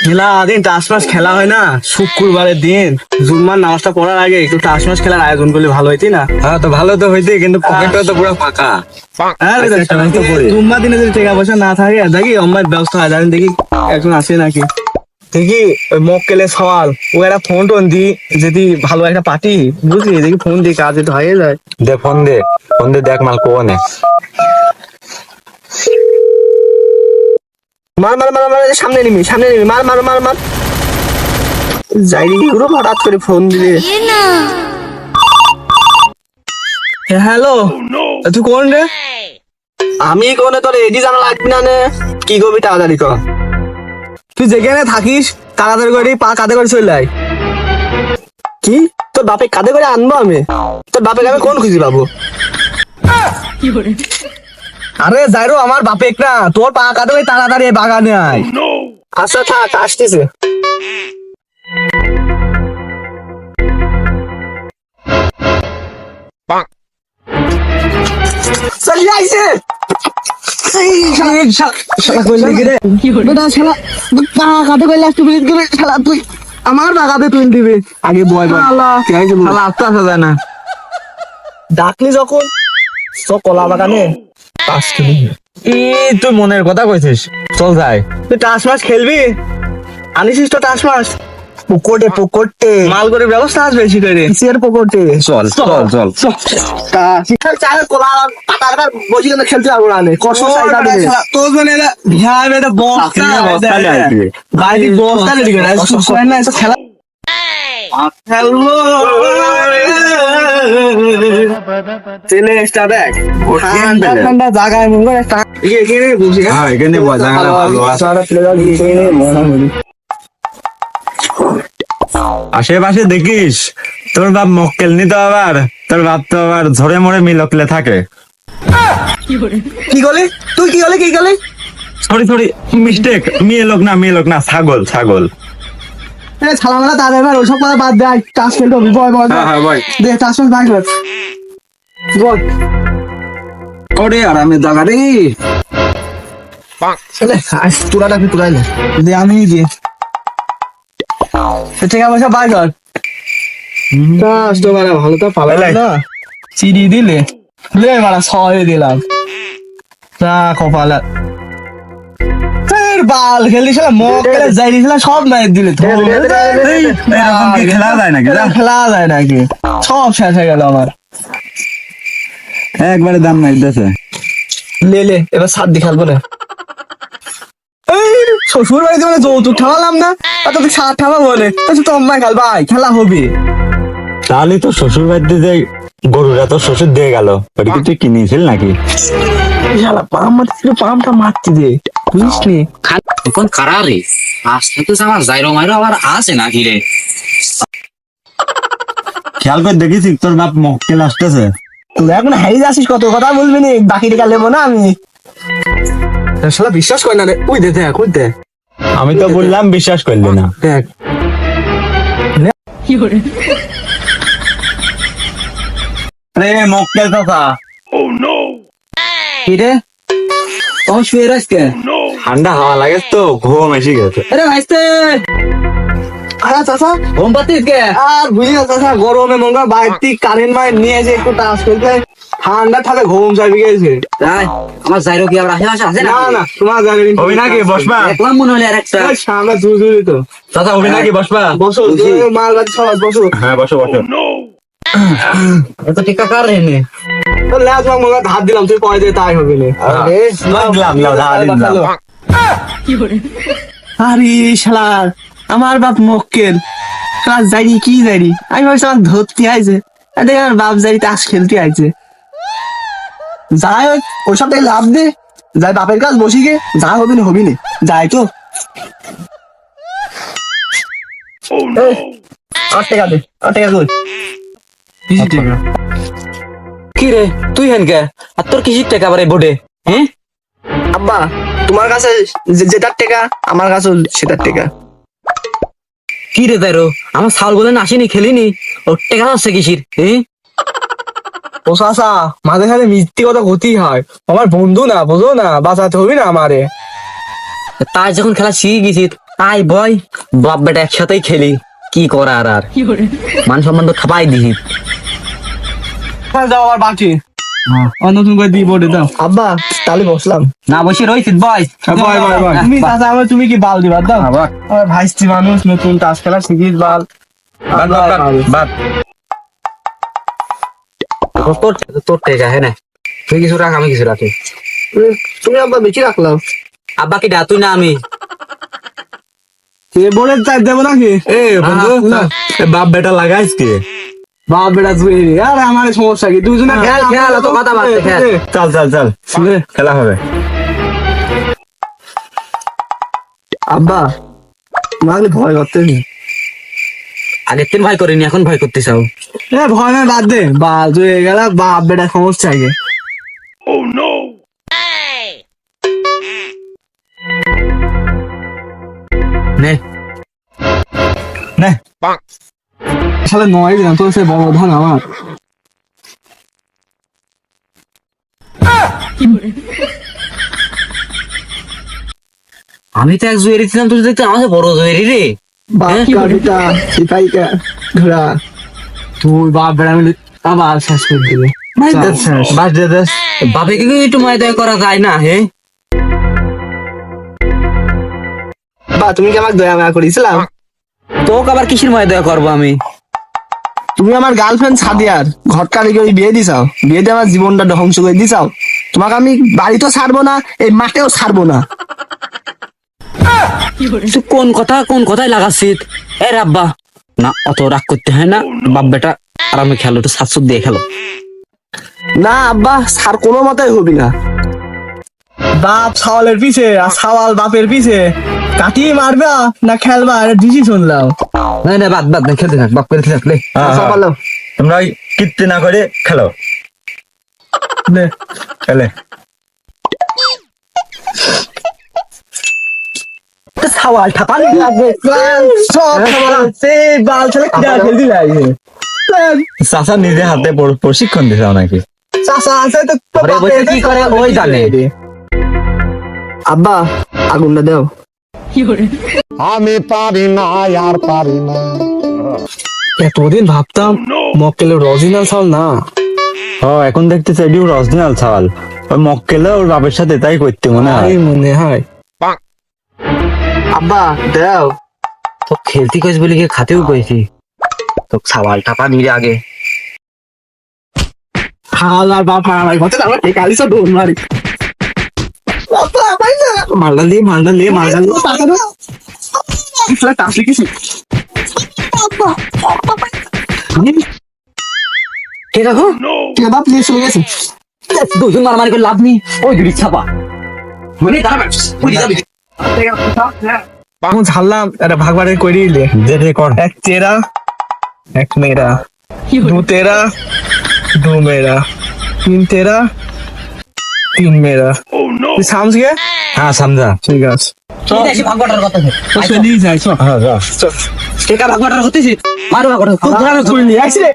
খেলা দিন টাস মাস খেলা হয় না, শুক্রবারের দিন জুম্মার নামাজটা পড়ার আগে একটু টাস মাস খেলার আয়োজন করলে ভালো হইতি না? হ্যাঁ তো ভালো তো হইতে, কিন্তু পকেটটা তো পুরো ফাঁকা। জুম্মা দিনে যদি টাকা পয়সা না থাকে দেখি আমার ব্যবস্থা হয়, জানেন দেখি একজন আসে নাকি দেখি ওই মক্কেলের সওয়াল ও একটা ফোন টোন দি, যদি ভালো একটা পার্টি বুঝলি দেখি ফোন দিয়ে কাজ একটু হয়ে যায়। দে ফোন দে, ফোন দে, দেখ মাল কোনে। মার মার মার মার, সামনে নিবি মার মার মার মার যাইনি পুরো হঠাৎ করে ফোন দিলে। হ্যালো, তুই কোন রে? আমি কোনে, তোর এডি জানা লাগবে না নে, কি করবি তাড়াতাড়ি কর। তুই যেখানে থাকিস তাড়াতাড়ি করে পা কাঁধে করে চলে আয়। কি তোর বাপে কাঁধে করে আনবো আমি? তোর বাপের আমি কোন খুঁজি পাবো? আরে যাইরো আমার বাপে একটা, তোর পা কাঁধে করে তাড়াতাড়ি বাগানে আয়। আচ্ছা থাক, আসতেছে। চলে আইছে আমার বাগাতে তুই দিবি আগে বয় আস্তে আসা যায় না। ডাকলি যখন তো কলা বাগানে তুই মনের কথা কইছিস, চল যাই। তুই টাস মাছ খেলবি? আনিসিস তো টাস মাছ পুকুরটে পুকুরটে মাল করে ব্যবস্থা আছে বেশি করে কিসের পুকুরটে। চল চল চল বসি কেন খেলতে পারবো না তোর মানে খেলা খেলবো ঠান্ডা জায়গায় এখানে আশেপাশে দেখিস তোর বাপ মক্কেল নি তো, আবার তোর বাপ তো আবার ঝরে মরে মিলকলে থাকে। কি করলি তুই? কি করলি? সরি সরি, মিস্টেক, মেয়ে লোক না, ছাগল ছাগল। ছালামেলা তাদের এবার ওইসব কথা বাদ দেয়, টাস খেলতে হবে। বয় বয় ভাই দে টাস মাছ ভাই বল। ওরে আরামে জায়গা রে। তোরা ডাকি তোরাইলে দে আমি দিয়ে টাকা পয়সা বাই কর। কাস্টমার ভালো তো পালাই না, চিড়ি দিলে লে মারা 6 দিলাম। তা কপালা বাল খেলিস মক্কেলে যাই দিয়েছিলাম সব নাই দিলে। এরকম কি খেলা যায় নাকি? খেলা যায় নাকি? সব শেষ হয়ে গেল আমার। একবারে দাম নাই দিতেছে। লে এবার 7 দিয়ে খেলবো না। শ্বশুর বাড়িতে মানে যৌতুক ঠাওয়ালাম না, তুই 7 ঠাওয়া বলে তো অম্মাই খেল ভাই, খেলা হবি। তাহলে তো শ্বশুর বাড়িতে যে গরুরা তো শ্বশুর দিয়ে গেল, ওটা কি তুই কিনেছিল নাকি? পামটা মারতে দে বুঝিস নি এখন কারা রে আসতে তো আমার জাইরো মাইরো আবার আসে নাকি রে? খেয়াল করে দেখিস তোর বাপ মক্কেল আসতেছে। তুই এখন হাই যাচ্ছিস, কত কথা বলবি নি, বাকি টাকা নেবো না আমি। শালা বিশ্বাস কর না রে, ওই দে দেখ ওই দে। আমি তো বললাম বিশ্বাস করলি না। দেখ রে মক্কেল কথা কি রে তখন শুয়ে রাখতে ঠান্ডা হাওয়া লাগে তো ঘুম এসে গেছে। আরে ভাইস্তে আরে চাচা ঘুম পাতিস কে? আর বুঝি না চাচা, গরমে মঙ্গা বাইরে কারেন্ট মাইন নিয়ে এসে একটু টাচ করতে ঠান্ডা থাকে ঘুম চাবি গেছে। তাই আমার জাইরো কি আবার আশেপাশে আছে না না তোমার জানি হবি নাকি বসবা? দেখলাম মনে হলে আরেকটা সামনে জুজুরি তো। চাচা হবি নাকি বসবা? বসো মাল বাড়ি সবাই বসো। হ্যাঁ বসো বসো। তো টিকা কার রেনে তো ল্যাজ মঙ্গা হাত দিলাম, তুই পয়সা তাই হবে না। আরে শালা আমার বাপ মক্কেল ক্লাস যাইনি কি যাইনি, আমি ভাবছি আমার ধরতে আইছে, দেখ আমার বাপ যাই তাস খেলতে আইছে। যাই হোক ওইসব থেকে লাভ দে, যাই বাপের কাজ বসি গে, যা হবি না যাই তো। 8 টাকা দে, 8 টাকা কই কি রে তুই হেন কে? আর তোর কিসির টাকা বারে বোর্ডে? হ্যাঁ আব্বা, তোমার কাছে যেটার টাকা আমার কাছে সেটার টাকা। কি রে জাইরো আমার ছাগল বলে আসেনি খেলিনি, ওর টাকা আছে কিসির? হ্যাঁ ও চাচা মাঝে সাথে মিথ্যে কথা ক্ষতি হয়, আমার বন্ধু না বোঝো না, বাঁচাতে হবে না আমারে। তাই যখন খেলা শিখে গেছি তাই বয় বাপ বেটা একসাথেই খেলি, কি করার আর মান সম্মান তো খাপাই দিছি। যাও আবার বাকি নতুন করে দিই বোর্ডে দাও। আব্বা তাহলে বসলাম না বসে রয়েছি বয় তুমি চাচা আমার তুমি কি বাল দিবা দাও আমার ভাইস্তি মানুষ নতুন তাস খেলা শিখিস বাল বাদ তোর তোর টেকা হ্যাঁ না, তুই কিছু রাখ আমি কিছু রাখি। তুমি আব্বা বেশি রাখলাম। আব্বা কি তুই না আমি? বোর্ডের চার দেবো নাকি? এ বন্ধু বাপ বেটা লাগাইস কি? বাপ বেটা তুই আরে আমার সমস্যা কি দুজনে খেল খেল তো কথা বার্তা খেল। চল চল চল খেলা হবে। আব্বা মাগলে ভয় করতে নি আগের দিন ভয় করিনি, এখন ভয় করতে চাও? ভয় না বাদ দে বাল তুই গেল বাপ বেটা সমস্যা আগে। নে নে আসলে নয় দিন তোর সে বড় ধন আমার আমি তো এক জুয়েরি ছিলাম, তুই দেখতে আমার বড় জুয়েরি রে। বাপকা বেটা সিপাইকা ঘোড়া তুই বাপ বেটা মিলে আবার শেষ করে দিলে বাস দে দে। বাপে কি একটু মায় দয়া করা যায় না? হে বা তুমি কি আমাকে দয়া মায়া করেছিলাম? তোকে আবার কিসের মায় দয়া করবো আমি? তুমি আমার গার্লফ্রেন্ড সাদিয়ার ঘটকা রেখে বিয়ে দিছাও, বিয়ে দিয়ে আমার জীবনটা ধ্বংস করে দিছাও। তোমাকে আমি বাড়িতেও ছাড়বো না, এই মাঠেও ছাড়বো না। তুই কোন কথাই লাগাচ্ছিস? এ রাব্বা না, অত রাগ করতে হয় না, বাপ বেটা আরামে খেলো, একটু সাতসুদ দিয়ে খেলো। না আব্বা ছাড় কোনো মতেই হবি না। বাপ ছাওয়ালের পিছে আর ছাওয়াল বাপের পিছে কাটিয়ে মারবা না খেলবা ডিসি শুনলাম। না না বাদ বাদ না, খেলতে থাক, বাপ করে থাকলে সকালে তোমরা ওই কীর্তি না করে খেলো। খেলে ছাওয়াল ঠাপান সব বাল ছেলে খেলতে লাগে। চাচা নিজে হাতে প্রশিক্ষণ দিছে নাকি? চাচা আছে তো ঘরে বসে কি করে ওই জানে। আব্বা আগুনটা দাও। আমি পারি না আর পারি না। এতদিন ভাবতাম মক্কেলের অরিজিনাল চাল না। এখন দেখতেছি এটি ওর অরিজিনাল চাল। ওই মক্কেলে ওর বাপের সাথে তাই করতে মনে হয়। মনে হয় আব্বা দাও। তো খেলতে কইস বলি কি খাতেও কইছি, তো সাওয়াল টাপা নিয়ে আগে হালার বাপ মারামারি করতে আমরা ঠিক আলিস দৌড় মারি। মালটা দিয়ে টাসলি কিছু কে রাখো বাপ নিয়ে চলে গেছে। দুজন মারামারি করে লাভ নেই, ওই দুটি ছাপা মানে দাঁড়া ওই যাবি। এখন ঝাড়লাম একটা ভাগ বাড়ি করে দিলে যেতে কর। এক তেরা এক মেয়েরা দু তেরা দু মেয়েরা তিন তেরা তিন মেয়েরা। তুই সামঝ গে? হ্যাঁ সমঝা। ঠিক আছে ভাগবাটার কথা তো চলেই যাই চল। হ্যাঁ যা। টেকা ভাগবাটার হতেছি, মারো ভাগবাটার খুব খারাপ তুই নিয়ে আসি রে।